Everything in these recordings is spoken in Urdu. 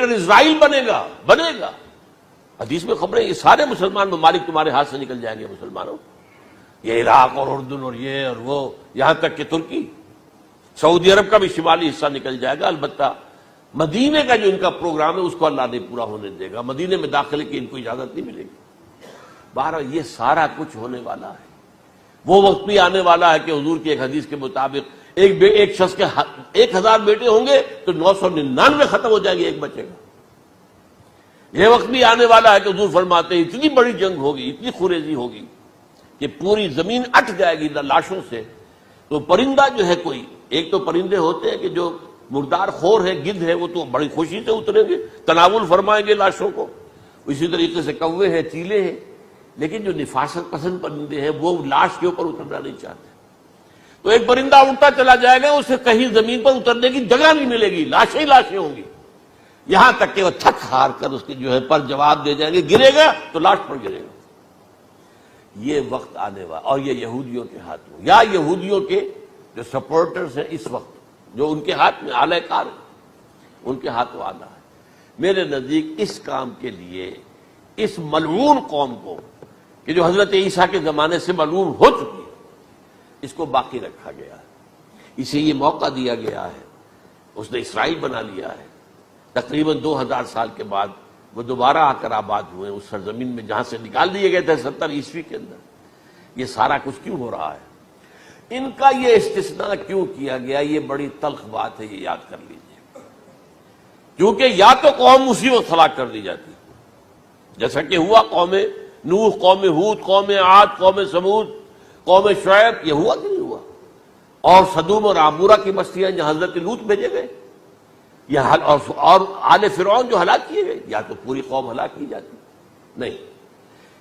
گریٹر اسرائیل بنے گا۔ حدیث میں خبریں، یہ سارے مسلمان ممالک تمہارے ہاتھ سے نکل جائیں گے مسلمانوں، یہ عراق اور اردن اور یہ اور وہ، یہاں تک کہ ترکی، سعودی عرب کا بھی شمالی حصہ نکل جائے گا۔ البتہ مدینے کا جو ان کا پروگرام ہے اس کو اللہ نہیں پورا ہونے دے گا، مدینے میں داخلے کی ان کو اجازت نہیں ملے گی۔ بہرحال یہ سارا کچھ ہونے والا ہے۔ وہ وقت بھی آنے والا ہے کہ حضور کی ایک حدیث کے مطابق ایک شخص کے 1000 بیٹے ہوں گے تو 999 ختم ہو جائیں گے، ایک بچے گا۔ یہ وقت بھی آنے والا ہے کہ حضور فرماتے ہیں اتنی بڑی جنگ ہوگی، اتنی خوریزی ہوگی کہ پوری زمین اٹ جائے گی لاشوں سے۔ تو پرندہ جو ہے کوئی، ایک تو پرندے ہوتے ہیں کہ جو مردار خور ہے، گدھ ہے، وہ تو بڑی خوشی سے اتریں گے، تناول فرمائیں گے لاشوں کو۔ اسی طریقے سے کوے ہیں، چیلے ہیں، لیکن جو نفاست پسند پرندے ہیں وہ لاش کے اوپر اترنا نہیں چاہتے۔ تو ایک پرندہ اڑتا چلا جائے گا، اسے کہیں زمین پر اترنے کی جگہ نہیں ملے گی، لاشیں ہی لاشیں ہوں گی، یہاں تک کہ وہ تھک ہار کر اس کے جو ہے پر جواب دے جائیں گے، گرے گا تو لاش پر گرے گا۔ یہ وقت آنے والا، اور یہ یہودیوں کے ہاتھ میں، یا یہودیوں کے جو سپورٹرز ہیں اس وقت، جو ان کے ہاتھ میں آلہ کار ہیں، ان کے ہاتھوں آنا ہے۔ میرے نزدیک اس کام کے لیے اس ملعون قوم کو، کہ جو حضرت عیسیٰ کے زمانے سے ملعون ہو چکی ہے، اس کو باقی رکھا گیا ہے، اسے یہ موقع دیا گیا ہے۔ اس نے اسرائیل بنا لیا ہے، تقریباً 2000 سال کے بعد وہ دوبارہ آ کر آباد ہوئے اس سرزمین میں جہاں سے نکال دیے گئے تھے 70 عیسوی کے اندر۔ یہ سارا کچھ کیوں ہو رہا ہے؟ ان کا یہ استثناء کیوں کیا گیا؟ یہ بڑی تلخ بات ہے، یہ یاد کر لیجیے۔ کیونکہ یا تو قوم اسی وقت ہلاک کر دی جاتی، جیسا کہ ہوا قوم نوح، قوم ہود، قوم عاد، قوم سمود، قوم شعیب، یہ ہوا کہ نہیں ہوا؟ اور سدوم اور عمورہ کی بستیاں جہاں حضرت لوط بھیجے گئے، اور آل فرعون جو ہلاک کیے گئے، یا تو پوری قوم ہلاک کی جاتی؟ نہیں،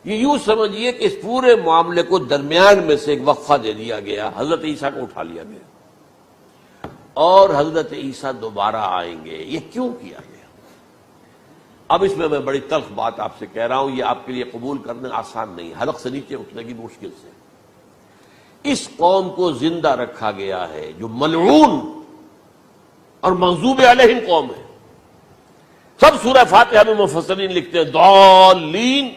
یہ یوں سمجھیے کہ اس پورے معاملے کو درمیان میں سے ایک وقفہ دے دیا گیا، حضرت عیسیٰ کو اٹھا لیا گیا، اور حضرت عیسیٰ دوبارہ آئیں گے۔ یہ کیوں کیا گیا؟ اب اس میں بڑی تلخ بات آپ سے کہہ رہا ہوں، یہ آپ کے لیے قبول کرنا آسان نہیں، حلق سے نیچے اٹھنے کی مشکل سے۔ اس قوم کو زندہ رکھا گیا ہے جو ملعون اور مغضوب علیہم قوم ہے۔ سب سورہ فاتحہ میں مفسرین لکھتے ہیں ضالین،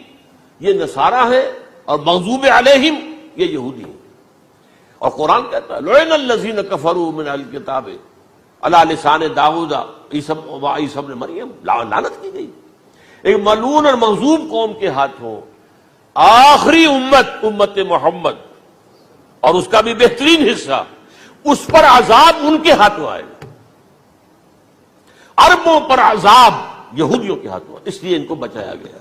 یہ نصارہ ہے، اور مغضوب علیہم یہ یہودی ہیں۔ اور قرآن کہتا ہے لعن الذین کفروا من اہل الکتاب علی لسان داؤد وعیسی ابن مریم، لعنت کی گئی ایک ملعون اور مغضوب قوم کے ہاتھوں آخری امت محمد، اور اس کا بھی بہترین حصہ، اس پر عذاب ان کے ہاتھوں آئے گا، عربوں پر عذاب یہودیوں کے ہاتھوں، اس لیے ان کو بچایا گیا۔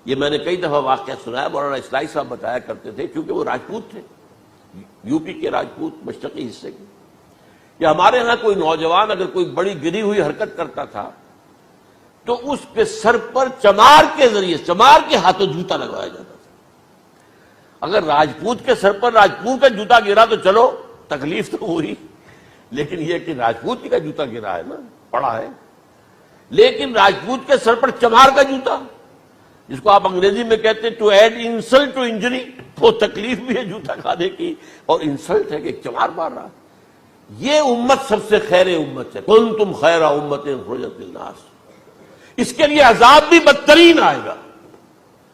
یہ میں نے کئی دفعہ واقعہ سنایا، مولانا اسلائی صاحب بتایا کرتے تھے، کیونکہ وہ راجپوت تھے، یو پی کے راجپوت، مشرقی حصے کے، کہ ہمارے ہاں کوئی نوجوان اگر کوئی بڑی گری ہوئی حرکت کرتا تھا تو اس کے سر پر چمار کے ذریعے، چمار کے ہاتھوں جوتا لگوایا جاتا تھا۔ اگر راجپوت کے سر پر راجپوت کا جوتا گرا تو چلو تکلیف تو ہوئی، لیکن یہ کہ راجپوت کا جوتا گرا ہے نا، پڑا ہے، لیکن راجپوت کے سر پر چمار کا جوتا، جس کو آپ انگریزی میں کہتے ہیں to add insult to injury, تو تکلیف بھی ہے جوتا کھانے کی، اور انسلٹ ہے کہ ایک چمار مار رہا۔ یہ امت سب سے خیر امت ہے، کنتم خیر امت اخرجت للناس۔ اس کے لیے عذاب بھی بدترین آئے گا،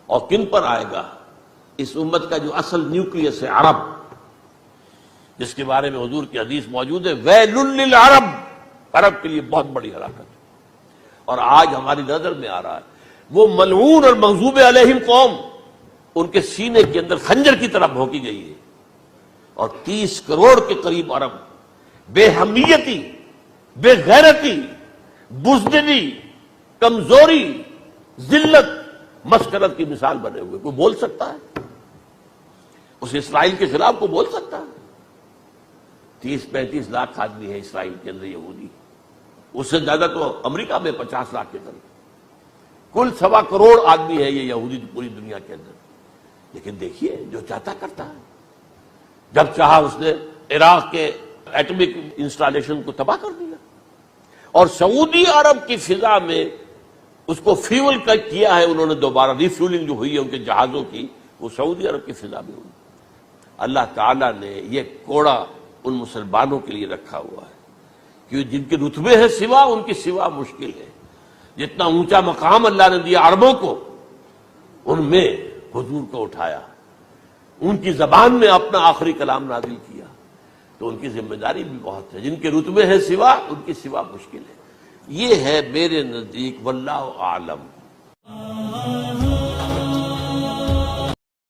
اور کن پر آئے گا؟ اس امت کا جو اصل نیوکلیس ہے عرب، جس کے بارے میں حضور کی حدیث موجود ہے ویل للعرب، عرب کے لیے بہت بڑی ہلاکت ہے۔ اور آج ہماری نظر میں آ رہا ہے وہ ملعون اور مغضوب علیہم قوم، ان کے سینے کے اندر خنجر کی طرح بھونکی گئی ہے، اور 30 کروڑ کے قریب عرب بے حمیتی، بے غیرتی، بزدلی، کمزوری، ذلت، مسکرت کی مثال بنے ہوئے۔ کوئی بول سکتا ہے اس اسرائیل کے خلاف؟ کوئی بول سکتا ہے؟ 30-35 لاکھ آدمی ہے اسرائیل کے اندر یہودی، اس سے زیادہ تو امریکہ میں 50 لاکھ کے قریب، کل 1.25 کروڑ آدمی ہے یہ یہودی پوری دنیا کے اندر۔ لیکن دیکھیے جو چاہتا کرتا ہے، جب چاہا اس نے عراق کے ایٹمک انسٹالیشن کو تباہ کر دیا، اور سعودی عرب کی فضا میں اس کو فیول کیا ہے انہوں نے، دوبارہ ریفیولنگ جو ہوئی ہے ان کے جہازوں کی، وہ سعودی عرب کی فضا میں ہوئی۔ اللہ تعالیٰ نے یہ کوڑا ان مسلمانوں کے لیے رکھا ہوا ہے کہ جن کے رتبے ہیں سوا، ان کی سوا مشکل ہے۔ جتنا اونچا مقام اللہ نے دیا عربوں کو، ان میں حضور کو اٹھایا، ان کی زبان میں اپنا آخری کلام نازل کیا، تو ان کی ذمہ داری بھی بہت ہے۔ جن کے رتبے ہیں سوا، ان کی سوا مشکل ہے۔ یہ ہے میرے نزدیک واللہ اعلم